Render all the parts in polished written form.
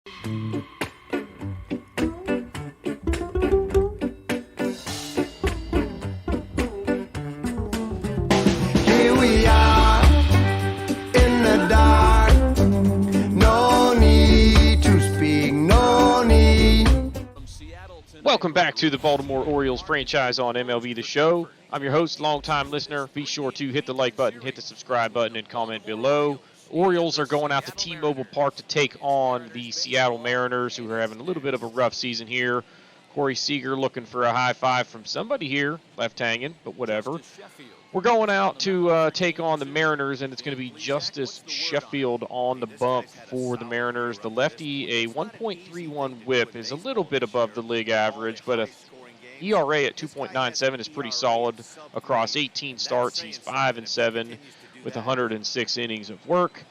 Here we are in the dark. No need to speak, no need. Welcome back to the Baltimore Orioles franchise on MLB the Show. I'm your host, longtime listener. Be sure to hit the like button, hit the subscribe button, and comment below. Orioles are going out to T-Mobile Park to take on the Seattle Mariners, who are having a little bit of a rough season here. Corey Seager looking for a high five from somebody here, left hanging, but whatever. We're going out to take on the Mariners, and it's going to be Justice Sheffield on the bump for the Mariners. The lefty, a 1.31 whip, is a little bit above the league average, but a ERA at 2.97 is pretty solid across 18 starts. He's 5-7 with 106 innings of work.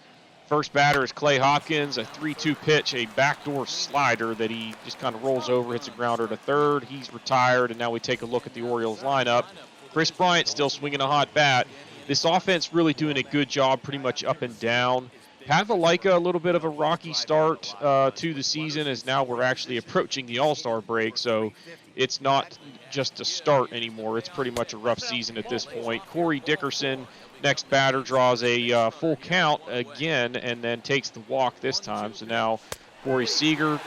First batter is Clay Hopkins, a 3-2 pitch, a backdoor slider that he just kind of rolls over, hits a grounder to third. He's retired, and now we take a look at the Orioles lineup. Chris Bryant still swinging a hot bat. This offense really doing a good job pretty much up and down. Valaika, a little bit of a rocky start to the season, as now we're actually approaching the All-Star break, so it's not just a start anymore. It's pretty much a rough season at this point. Corey Dickerson, next batter, draws a full count again and then takes the walk this time. So now Corey Seager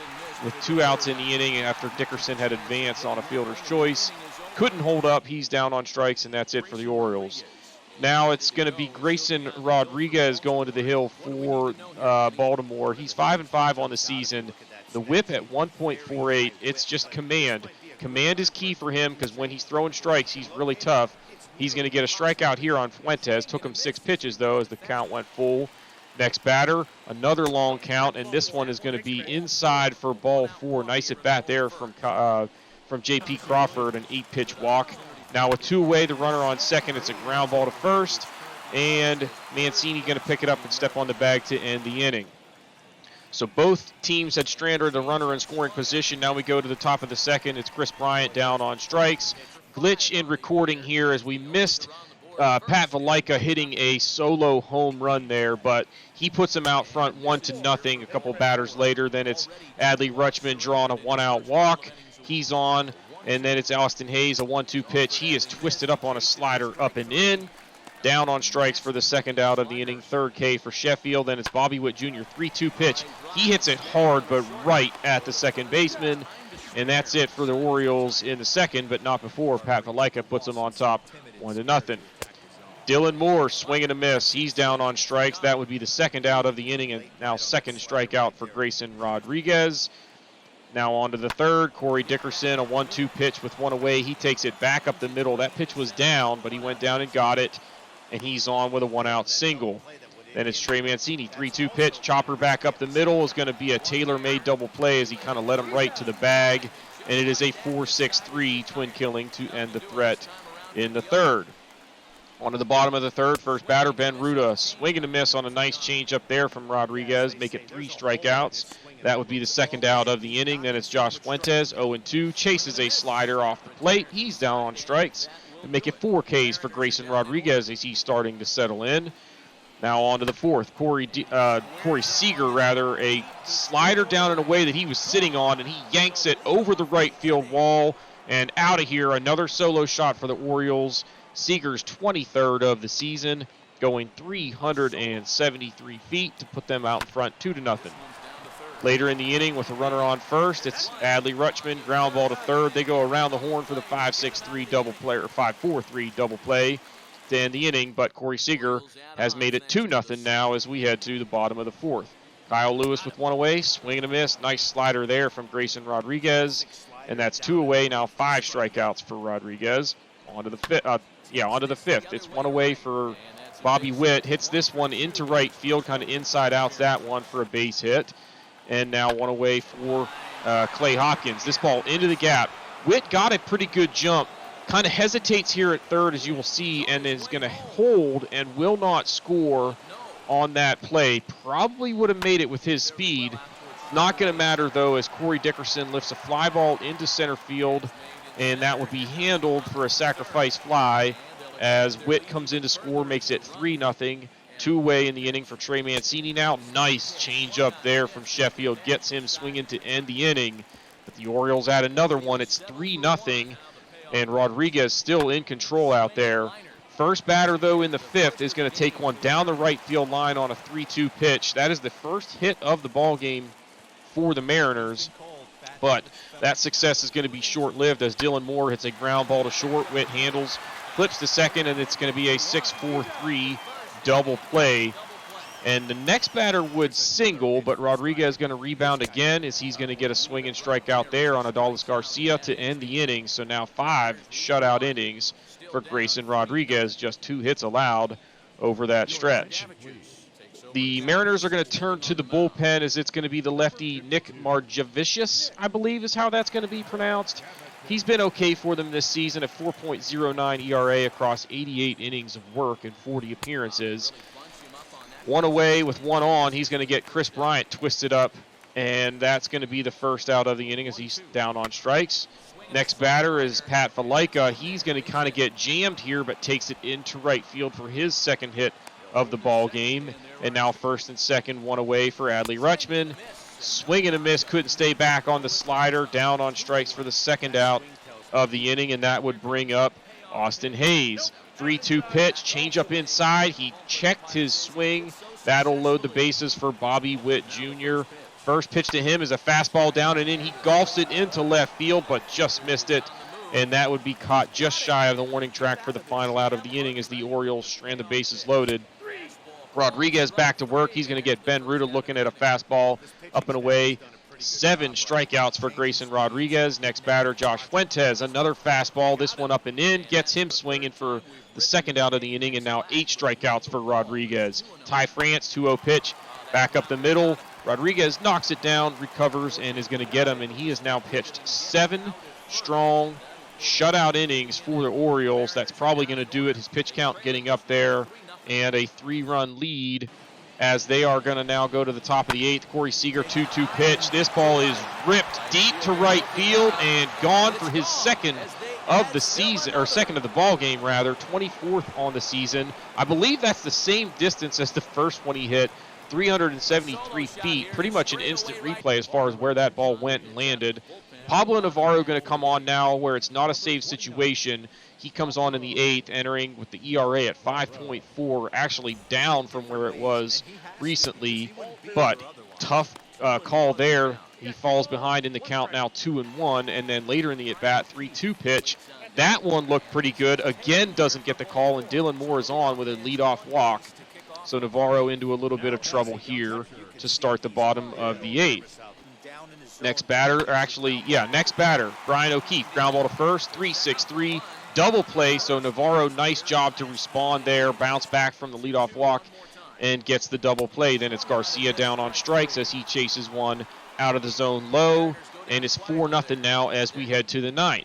with 2 outs in the inning after Dickerson had advanced on a fielder's choice. Couldn't hold up. He's down on strikes, and that's it for the Orioles. Now it's going to be Grayson Rodriguez going to the hill for Baltimore. He's 5-5 on the season. The whip at 1.48. It's just command. Command is key for him because when he's throwing strikes, he's really tough. He's going to get a strikeout here on Fuentes. Took him 6 pitches, though, as the count went full. Next batter, another long count, and this one is going to be inside for ball 4. Nice at bat there from J.P. Crawford, an 8-pitch walk. Now with 2 away, the runner on second. It's a ground ball to first, and Mancini going to pick it up and step on the bag to end the inning. So both teams had stranded the runner in scoring position. Now we go to the top of the second. It's Chris Bryant down on strikes. Glitch in recording here as we missed Pat Valaika hitting a solo home run there, but he puts him out front 1-0 a couple batters later. Then it's Adley Rutschman drawing a 1-out walk. He's on, and then it's Austin Hayes, a 1-2 pitch. He is twisted up on a slider up and in. Down on strikes for the second out of the inning, third K for Sheffield. Then it's Bobby Witt Jr., 3-2 pitch. He hits it hard, but right at the second baseman. And that's it for the Orioles in the second, but not before. Pat Valaika puts them on top 1-0. Dylan Moore swinging a miss. He's down on strikes. That would be the second out of the inning, and now second strikeout for Grayson Rodriguez. Now on to the third. Corey Dickerson, a 1-2 pitch with 1 away. He takes it back up the middle. That pitch was down, but he went down and got it, and he's on with a 1-out single. Then it's Trey Mancini, 3-2 pitch. Chopper back up the middle is going to be a tailor-made double play as he kind of led him right to the bag. And it is a 4-6-3 twin killing to end the threat in the third. On to the bottom of the third. First batter, Ben Ruda, swinging a miss on a nice change up there from Rodriguez. Make it 3 strikeouts. That would be the second out of the inning. Then it's Josh Fuentes, 0-2. Chases a slider off the plate. He's down on strikes. And make it 4 Ks for Grayson Rodriguez as he's starting to settle in. Now on to the fourth. Corey Seager, a slider down in a way that he was sitting on, and he yanks it over the right field wall and out of here. Another solo shot for the Orioles. Seager's 23rd of the season, going 373 feet to put them out in front 2-0. Later in the inning with a runner on first, it's Adley Rutschman, ground ball to third. They go around the horn for the 5-6-3 double play, or 5-4-3 double play to end the inning, but Corey Seager has made it 2-0 now as we head to the bottom of the fourth. Kyle Lewis with 1 away, swing and a miss. Nice slider there from Grayson Rodriguez, and that's 2 away, now 5 strikeouts for Rodriguez. On to the fifth. It's 1 away for Bobby Witt. Hits this one into right field, kind of inside outs that one for a base hit. And now 1 away for Clay Hopkins. This ball into the gap. Witt got a pretty good jump. Kind of hesitates here at third, as you will see, and is going to hold and will not score on that play. Probably would have made it with his speed. Not going to matter, though, as Corey Dickerson lifts a fly ball into center field, and that would be handled for a sacrifice fly as Witt comes in to score, makes it 3-0, 2 away in the inning for Trey Mancini now. Nice change up there from Sheffield. Gets him swinging to end the inning. But the Orioles add another one. It's 3-0. And Rodriguez still in control out there. First batter, though, in the 5th is going to take one down the right field line on a 3-2 pitch. That is the first hit of the ball game for the Mariners. But that success is going to be short-lived as Dylan Moore hits a ground ball to short. Witt handles, flips to second, and it's going to be a 6-4-3 double play. And the next batter would single, but Rodriguez is going to rebound again as he's going to get a swing and strike out there on Adolis Garcia to end the inning. So now 5 shutout innings for Grayson Rodriguez, just 2 hits allowed over that stretch. The Mariners are going to turn to the bullpen as it's going to be the lefty Nick Margevicius, I believe is how that's going to be pronounced. He's been okay for them this season, a 4.09 ERA across 88 innings of work and 40 appearances. 1 away with 1 on. He's going to get Chris Bryant twisted up, and that's going to be the first out of the inning as he's down on strikes. Next batter is Pat Valaika. He's going to kind of get jammed here, but takes it into right field for his second hit of the ball game. And now first and second, 1 away for Adley Rutschman. Swing and a miss, couldn't stay back on the slider. Down on strikes for the second out of the inning, and that would bring up Austin Hayes. 3-2 pitch, change up inside. He checked his swing. That'll load the bases for Bobby Witt Jr. First pitch to him is a fastball down and in. He golfs it into left field, but just missed it. And that would be caught just shy of the warning track for the final out of the inning as the Orioles strand the bases loaded. Rodriguez back to work. He's going to get Ben Ruta looking at a fastball up and away. 7 strikeouts for Grayson Rodriguez. Next batter, Josh Fuentes. Another fastball, this one up and in. Gets him swinging for the second out of the inning, and now 8 strikeouts for Rodriguez. Ty France, 2-0 pitch, back up the middle. Rodriguez knocks it down, recovers, and is going to get him, and he has now pitched 7 strong shutout innings for the Orioles. That's probably going to do it. His pitch count getting up there, and a 3-run lead as they are going to now go to the top of the 8th. Corey Seager, 2-2 pitch. This ball is ripped deep to right field and gone for his second of the season, or second of the ball game rather, 24th on the season. I believe that's the same distance as the first one he hit, 373 feet. Pretty much an instant replay as far as where that ball went and landed. Pablo Navarro going to come on now where it's not a save situation. He comes on in the 8th, entering with the ERA at 5.4, actually down from where it was recently, but tough call there. He falls behind in the count now 2-1, and then later in the at-bat, 3-2 pitch. That one looked pretty good. Again, doesn't get the call, and Dylan Moore is on with a leadoff walk. So Navarro into a little bit of trouble here to start the bottom of the 8th. Next batter, Brian O'Keefe, ground ball to first, 3-6-3. Double play, so Navarro, nice job to respond there, bounce back from the leadoff walk, and gets the double play. Then it's Garcia down on strikes as he chases one out of the zone low, and it's 4-0 now as we head to the 9th.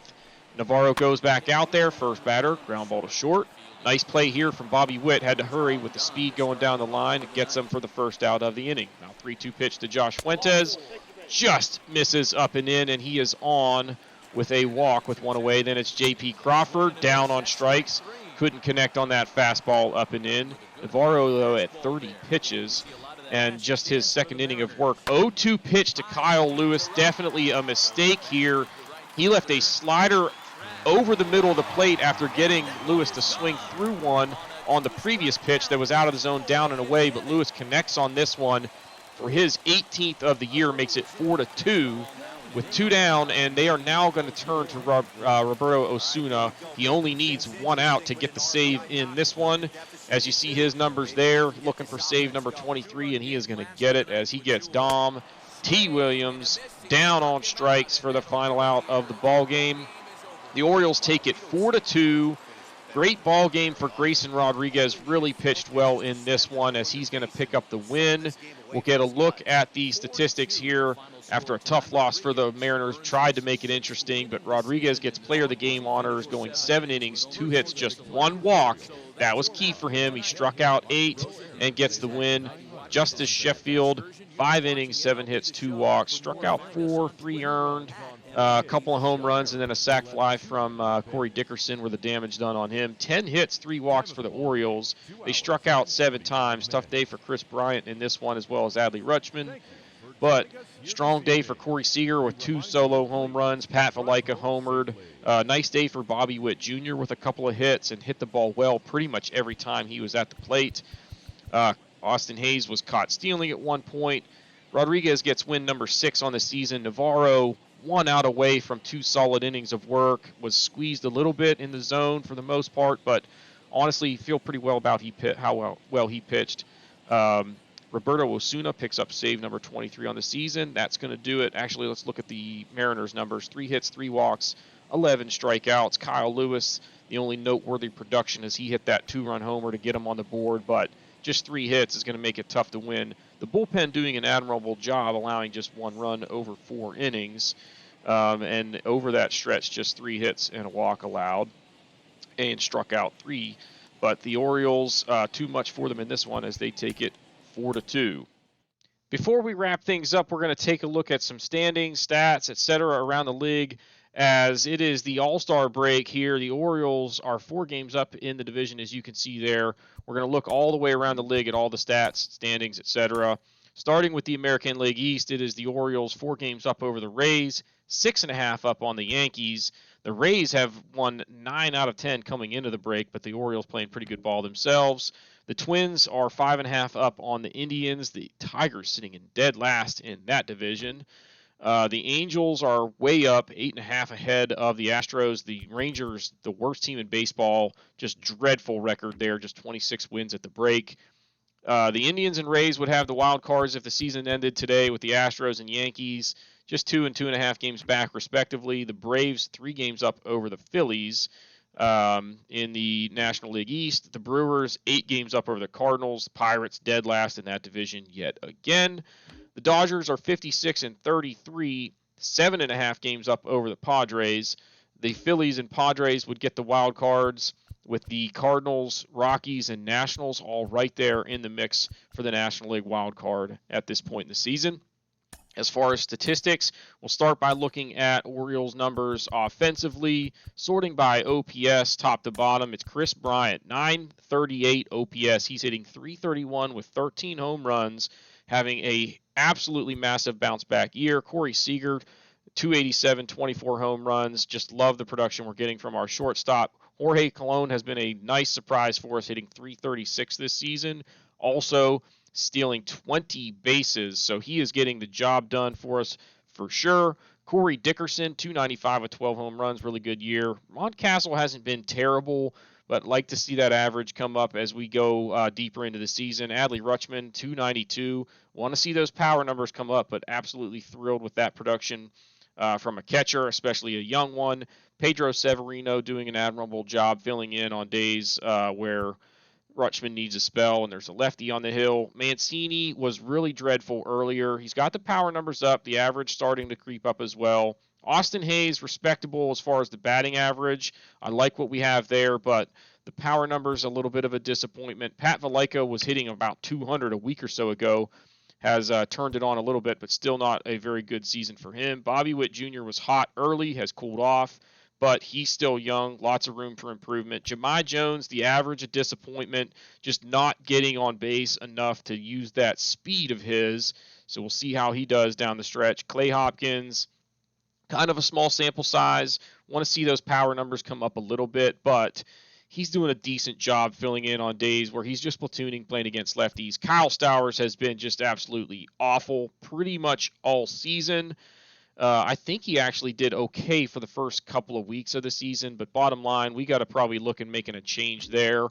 Navarro goes back out there, first batter, ground ball to short. Nice play here from Bobby Witt, had to hurry with the speed going down the line. It gets him for the first out of the inning. Now 3-2 pitch to Josh Fuentes, just misses up and in, and he is on with a walk with 1 away. Then it's J.P. Crawford down on strikes. Couldn't connect on that fastball up and in. Navarro, though, at 30 pitches and just his second inning of work. 0-2 pitch to Kyle Lewis. Definitely a mistake here. He left a slider over the middle of the plate after getting Lewis to swing through one on the previous pitch that was out of the zone down and away, but Lewis connects on this one for his 18th of the year, makes it 4-2. With 2 down, and they are now going to turn to Roberto Osuna. He only needs 1 out to get the save in this one. As you see his numbers there, looking for save number 23, and he is going to get it as he gets Dom T. Williams down on strikes for the final out of the ball game. The Orioles take it 4-2. Great ball game for Grayson Rodriguez. Really pitched well in this one as he's going to pick up the win. We'll get a look at the statistics here after a tough loss for the Mariners. Tried to make it interesting, but Rodriguez gets player of the game honors, going 7 innings, 2 hits, just 1 walk. That was key for him. He struck out 8 and gets the win. Justice Sheffield, 5 innings, 7 hits, 2 walks, struck out 4, 3 earned. A couple of home runs and then a sac fly from Corey Dickerson were the damage done on him. 10 hits, 3 walks for the Orioles. They struck out 7 times. Tough day for Kris Bryant in this one, as well as Adley Rutschman. But strong day for Corey Seager with 2 solo home runs. Pat Valaika homered. Nice day for Bobby Witt Jr. with a couple of hits and hit the ball well pretty much every time he was at the plate. Austin Hayes was caught stealing at one point. Rodriguez gets win number 6 on the season. Navarro 1 out away from 2 solid innings of work. Was squeezed a little bit in the zone for the most part, but honestly feel pretty well about how well he pitched. Roberto Osuna picks up save number 23 on the season. That's going to do it. Actually, let's look at the Mariners' numbers. 3 hits, 3 walks, 11 strikeouts. Kyle Lewis, the only noteworthy production is he hit that 2-run homer to get him on the board, but just 3 hits is going to make it tough to win. The bullpen doing an admirable job, allowing just 1 run over 4 innings. And over that stretch, just 3 hits and a walk allowed and struck out 3. But the Orioles, too much for them in this one as they take it 4-2. Before we wrap things up, we're going to take a look at some standings, stats, etc. around the league. As it is the All-Star break here, the Orioles are 4 games up in the division, as you can see there. We're going to look all the way around the league at all the stats, standings, etc. Starting with the American League East, it is the Orioles 4 games up over the Rays, 6.5 up on the Yankees. The Rays have won 9 out of 10 coming into the break, but the Orioles playing pretty good ball themselves. The Twins are 5.5 up on the Indians. The Tigers sitting in dead last in that division. The Angels are way up, 8.5 ahead of the Astros. The Rangers, the worst team in baseball, just dreadful record there, just 26 wins at the break. The Indians and Rays would have the wild cards if the season ended today, with the Astros and Yankees just 2 and 2.5 games back, respectively. The Braves 3 games up over the Phillies in the National League East. The Brewers 8 games up over the Cardinals. The Pirates dead last in that division yet again. The Dodgers are 56 and 33, 7.5 games up over the Padres. The Phillies and Padres would get the wild cards, with the Cardinals, Rockies, and Nationals all right there in the mix for the National League wild card at this point in the season. As far as statistics, we'll start by looking at Orioles numbers offensively, sorting by OPS top to bottom. It's Kris Bryant, 938 OPS. He's hitting .331 with 13 home runs, having a absolutely massive bounce back year. Corey Seager, 287, 24 home runs. Just love the production we're getting from our shortstop. Jorge Colon has been a nice surprise for us, hitting .336 this season. Also stealing 20 bases, so he is getting the job done for us for sure. Corey Dickerson, 295 with 12 home runs, really good year. Mountcastle hasn't been terrible, but like to see that average come up as we go deeper into the season. Adley Rutschman, 292. Want to see those power numbers come up, but absolutely thrilled with that production from a catcher, especially a young one. Pedro Severino doing an admirable job filling in on days where Rutschman needs a spell and there's a lefty on the hill. Mancini was really dreadful earlier. He's got the power numbers up, the average starting to creep up as well. Austin Hayes, respectable as far as the batting average. I like what we have there, but the power numbers a little bit of a disappointment. Pat Valaika was hitting about 200 a week or so ago. Has turned it on a little bit, but still not a very good season for him. Bobby Witt Jr. was hot early, has cooled off, but he's still young. Lots of room for improvement. Jahmai Jones, the average, a disappointment, just not getting on base enough to use that speed of his. So we'll see how he does down the stretch. Clay Hopkins, kind of a small sample size. Want to see those power numbers come up a little bit, but he's doing a decent job filling in on days where he's just platooning, playing against lefties. Kyle Stowers has been just absolutely awful pretty much all season. I think he actually did okay for the first couple of weeks of the season, but bottom line, we got to probably look at making a change there.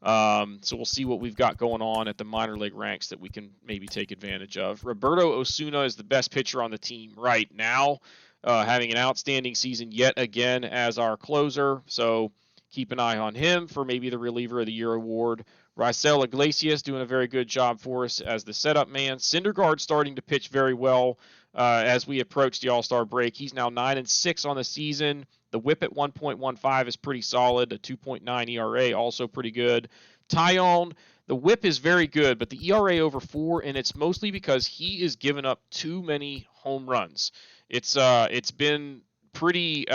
So we'll see what we've got going on at the minor league ranks that we can maybe take advantage of. Roberto Osuna is the best pitcher on the team right now, having an outstanding season yet again as our closer. So keep an eye on him for maybe the Reliever of the Year award. Raisel Iglesias doing a very good job for us as the setup man. Syndergaard starting to pitch very well as we approach the All-Star break. He's now 9-6 on the season. The whip at 1.15 is pretty solid. A 2.9 ERA, also pretty good. Tyone, the whip is very good, but the ERA over 4, and it's mostly because he is giving up too many home runs. It's been pretty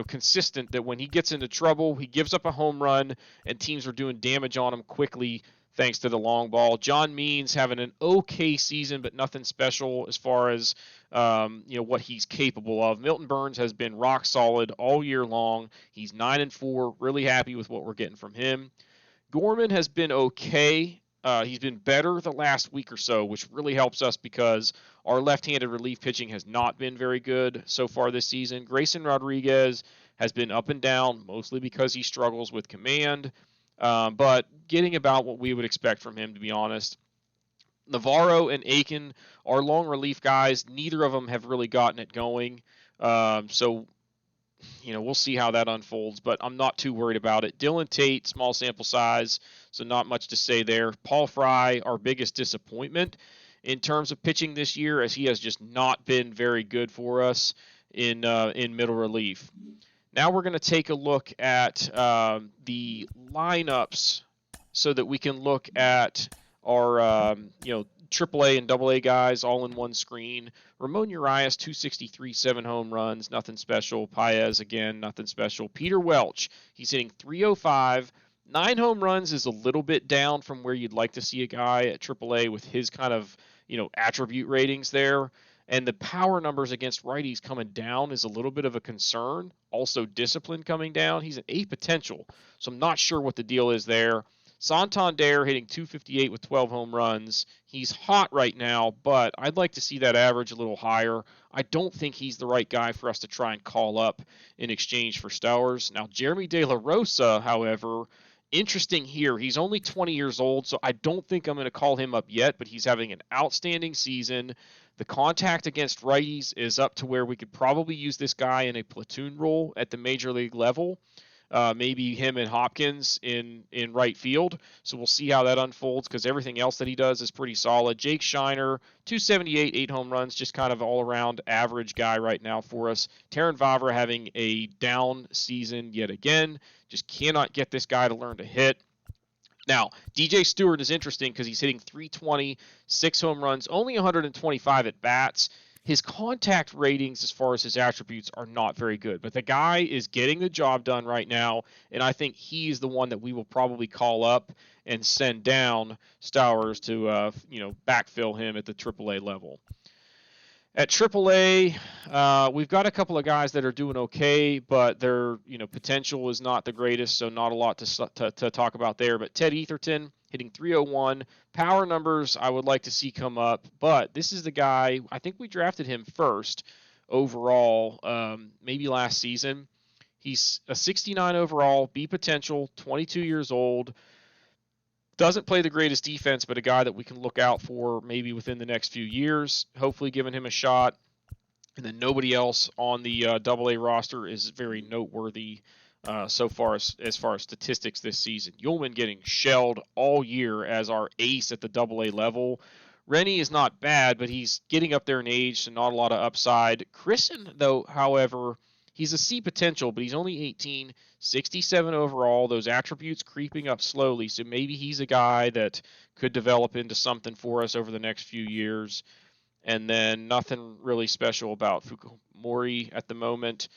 consistent that when he gets into trouble, he gives up a home run, and teams are doing damage on him quickly thanks to the long ball. John Means having an okay season, but nothing special as far as what he's capable of. Milton Burns has been rock solid all year long. He's 9-4. Really happy with what we're getting from him. Gorman has been okay. He's been better the last week or so, which really helps us because our left-handed relief pitching has not been very good so far this season. Grayson Rodriguez has been up and down, mostly because he struggles with command, but getting about what we would expect from him, to be honest. Navarro and Aiken are long relief guys. Neither of them have really gotten it going. So we'll see how that unfolds, but I'm not too worried about it. Dylan Tate, small sample size, so not much to say there. Paul Fry, our biggest disappointment in terms of pitching this year, as he has just not been very good for us in middle relief. Now we're going to take a look at the lineups so that we can look at our AAA and AA guys all in one screen. Ramon Urias, 263, 7 home runs, nothing special. Paez, again, nothing special. Peter Welch, he's hitting 305. 9 home runs is a little bit down from where you'd like to see a guy at AAA with his kind of, attribute ratings there. And the power numbers against righties coming down is a little bit of a concern. Also, discipline coming down. He's an A potential, so I'm not sure what the deal is there. Santander hitting 258 with 12 home runs. He's hot right now, but I'd like to see that average a little higher. I don't think he's the right guy for us to try and call up in exchange for Stowers. Now, Jeremy De La Rosa, however, interesting here. He's only 20 years old, so I don't think I'm going to call him up yet, but he's having an outstanding season. The contact against righties is up to where we could probably use this guy in a platoon role at the major league level. Maybe him and Hopkins in right field. So we'll see how that unfolds because everything else that he does is pretty solid. Jake Shiner, 278, 8 home runs, just kind of all-around average guy right now for us. Taron Vavra having a down season yet again. Just cannot get this guy to learn to hit. Now, DJ Stewart is interesting because he's hitting 320, 6 home runs, only 125 at bats. His contact ratings as far as his attributes are not very good, but the guy is getting the job done right now, and I think he's the one that we will probably call up and send down Stowers to backfill him at the AAA level. At AAA, we've got a couple of guys that are doing okay, but their potential is not the greatest, so not a lot to talk about there. But Ted Etherton hitting 301. Power numbers I would like to see come up, but this is the guy, I think we drafted him first overall, maybe last season. He's a 69 overall, B potential, 22 years old. Doesn't play the greatest defense, but a guy that we can look out for maybe within the next few years, hopefully giving him a shot. And then nobody else on the AA roster is very noteworthy so far as far as statistics this season. Ullman getting shelled all year as our ace at the AA level. Rennie is not bad, but he's getting up there in age, so not a lot of upside. Christen, though, however, he's a C potential, but he's only 18, 67 overall. Those attributes creeping up slowly, so maybe he's a guy that could develop into something for us over the next few years. And then nothing really special about Fukumori at the moment.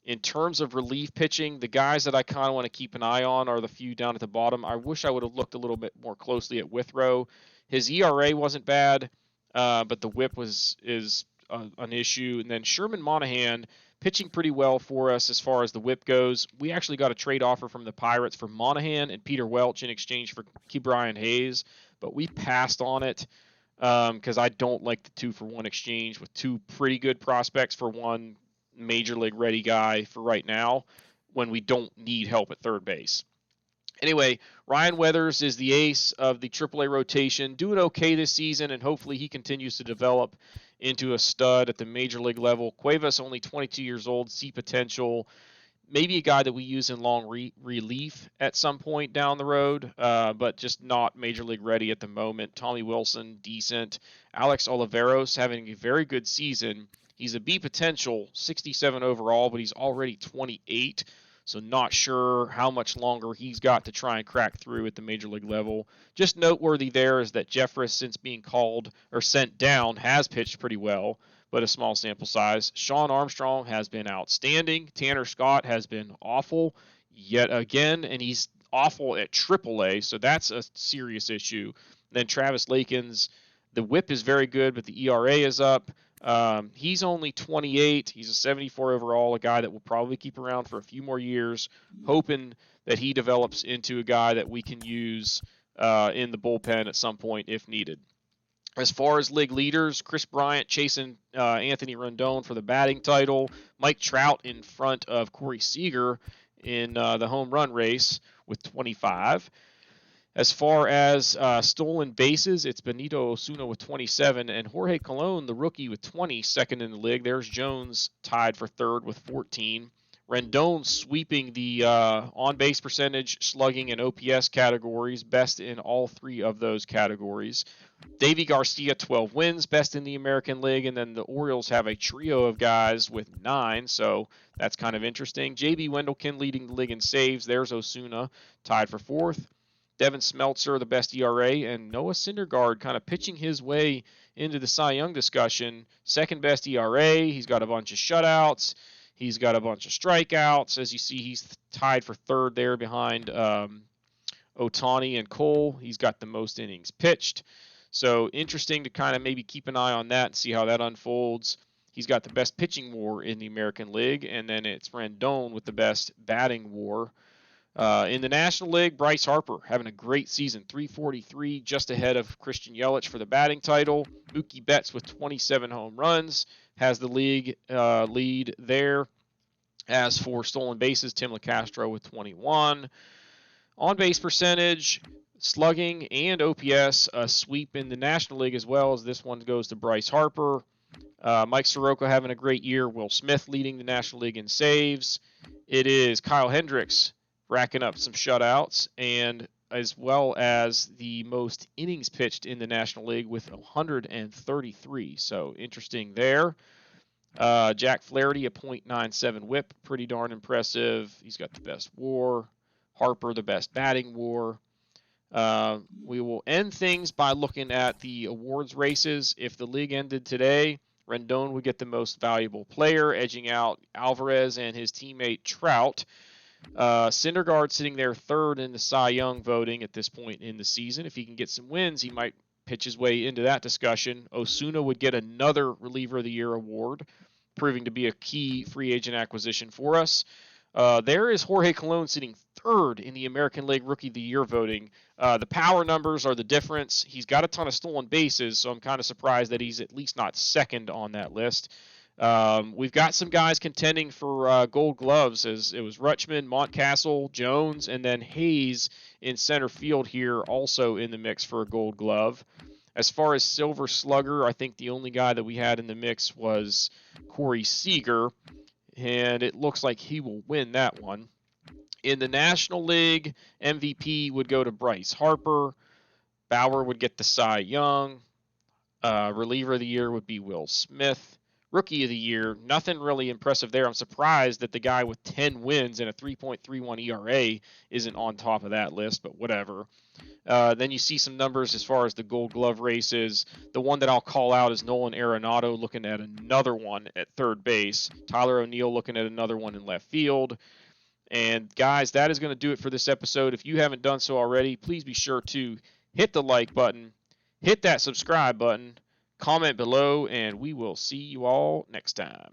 In terms of relief pitching, the guys that I kind of want to keep an eye on are the few down at the bottom. I wish I would have looked a little bit more closely at Withrow. His ERA wasn't bad, but the whip is an issue. And then Sherman Monahan pitching pretty well for us as far as the whip goes. We actually got a trade offer from the Pirates for Monahan and Peter Welch in exchange for Ke'Bryan Hayes, but we passed on it because I don't like the 2-for-1 exchange with 2 pretty good prospects for 1 major league ready guy for right now when we don't need help at third base. Anyway, Ryan Weathers is the ace of the AAA rotation, doing okay this season, and hopefully he continues to develop into a stud at the major league level. Cuevas, only 22 years old, C potential, maybe a guy that we use in long relief at some point down the road, but just not major league ready at the moment. Tommy Wilson, decent. Alex Oliveros having a very good season. He's a B potential, 67 overall, but he's already 28. so not sure how much longer he's got to try and crack through at the major league level. Just noteworthy there is that Jeffress, since being called or sent down, has pitched pretty well, but a small sample size. Sean Armstrong has been outstanding. Tanner Scott has been awful yet again, and he's awful at AAA, so that's a serious issue. Then Travis Lakins, the whip is very good, but the ERA is up. He's only 28. He's a 74 overall, a guy that will probably keep around for a few more years, hoping that he develops into a guy that we can use in the bullpen at some point if needed. As far as league leaders, Chris Bryant chasing Anthony Rendon for the batting title. Mike Trout in front of Corey Seager in the home run race with 25. As far as stolen bases, it's Benito Osuna with 27 and Jorge Colon, the rookie, with 20, second in the league. There's Jones tied for third with 14. Rendon sweeping the on-base percentage, slugging, and OPS categories, best in all three of those categories. Davy Garcia, 12 wins, best in the American League, and then the Orioles have a trio of guys with 9, so that's kind of interesting. J.B. Wendelken leading the league in saves. There's Osuna, tied for fourth. Devin Smeltzer, the best ERA, and Noah Syndergaard kind of pitching his way into the Cy Young discussion. Second best ERA. He's got a bunch of shutouts. He's got a bunch of strikeouts. As you see, he's tied for third there behind Ohtani and Cole. He's got the most innings pitched. So interesting to kind of maybe keep an eye on that and see how that unfolds. He's got the best pitching WAR in the American League, and then it's Rendon with the best batting WAR. In the National League, Bryce Harper having a great season, 343, just ahead of Christian Yelich for the batting title. Mookie Betts with 27 home runs has the league lead there. As for stolen bases, Tim LeCastro with 21. On-base percentage, slugging, and OPS, a sweep in the National League as well, as this one goes to Bryce Harper. Mike Soroka having a great year. Will Smith leading the National League in saves. It is Kyle Hendricks racking up some shutouts, and as well as the most innings pitched in the National League with 133. So interesting there. Jack Flaherty, a .97 whip, pretty darn impressive. He's got the best WAR. Harper, the best batting WAR. We will end things by looking at the awards races. If the league ended today, Rendon would get the most valuable player, edging out Alvarez and his teammate Trout. Syndergaard sitting there third in the Cy Young voting at this point in the season. If he can get some wins, he might pitch his way into that discussion. Osuna would get another Reliever of the Year award, proving to be a key free agent acquisition for us. There is Jorge Colon sitting third in the American League Rookie of the Year voting. The power numbers are the difference. He's got a ton of stolen bases, so I'm kind of surprised that he's at least not second on that list. We've got some guys contending for Gold Gloves, as it was Rutschman, Montcastle, Jones, and then Hayes in center field here, also in the mix for a Gold Glove. As far as Silver Slugger, I think the only guy that we had in the mix was Corey Seager, and it looks like he will win that one. In the National League, MVP would go to Bryce Harper. Bauer would get the Cy Young. Reliever of the Year would be Will Smith. Rookie of the Year, nothing really impressive there. I'm surprised that the guy with 10 wins and a 3.31 ERA isn't on top of that list, but whatever. Then you see some numbers as far as the Gold Glove races. The one that I'll call out is Nolan Arenado looking at another one at third base. Tyler O'Neill looking at another one in left field. And guys, that is going to do it for this episode. If you haven't done so already, please be sure to hit the like button, hit that subscribe button, comment below, and we will see you all next time.